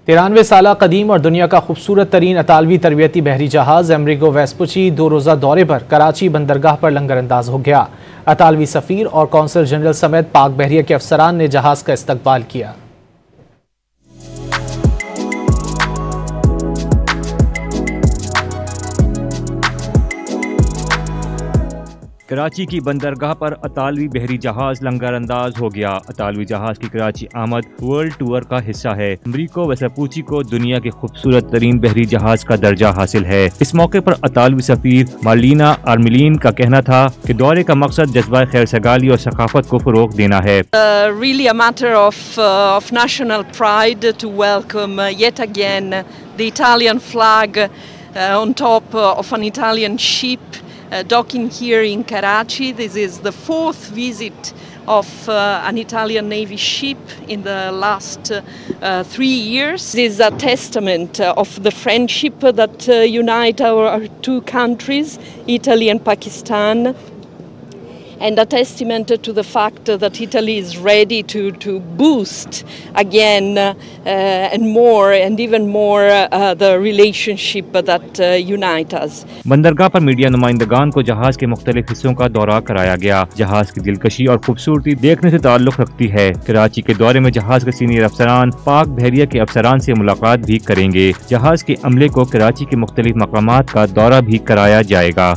93 साल कदीम और दुनिया का खूबसूरत तरीन अतालवी तरबियती बहरी जहाज अमरीगो वेस्पुची 2 रोज़ा दौरे पर कराची बंदरगाह पर लंगर अंदाज हो गया। अतालवी सफ़ीर और कौंसल जनरल समेत पाक बहरिया के अफसरान ने जहाज का इस्तकबाल किया। कराची की बंदरगाह पर अतालवी बहरी जहाज लंगर अंदाज हो गया। अतालवी जहाज की कराची आमद वर्ल्ड टूर का हिस्सा है। अमरीगो वेस्पुची को दुनिया के खूबसूरत तरीन बहरी जहाज का दर्जा हासिल है। इस मौके पर अतालवी सफीर मार्लिना आर्मिलीन का कहना था कि दौरे का मकसद जज्बा खैर सगाली और सकाफत को फरोग देना है। Really a matter of national pride to welcome yet again the Italian flag on top of an Italian ship docking here in Karachi. This is the 4th visit of an Italian Navy ship in the last 3 years. This is a testament of the friendship that unite our two countries, Italy and Pakistan, and a testament to the fact that Italy is ready to boost again and even more the relationship that unite us. बंदरगाह पर media नुमाइंदगान को जहाज के मुख्तलिफ हिस्सों का दौरा कराया गया। जहाज की दिलकशी और खूबसूरती देखने से ताल्लुक रखती है। कराची के दौरे में जहाज के सीनियर अफसरान पाक बहरिया के अफसरान से मुलाकात भी करेंगे। जहाज के अमले को कराची के मुख्तलिफ मकामात का दौरा भी कराया जाएगा।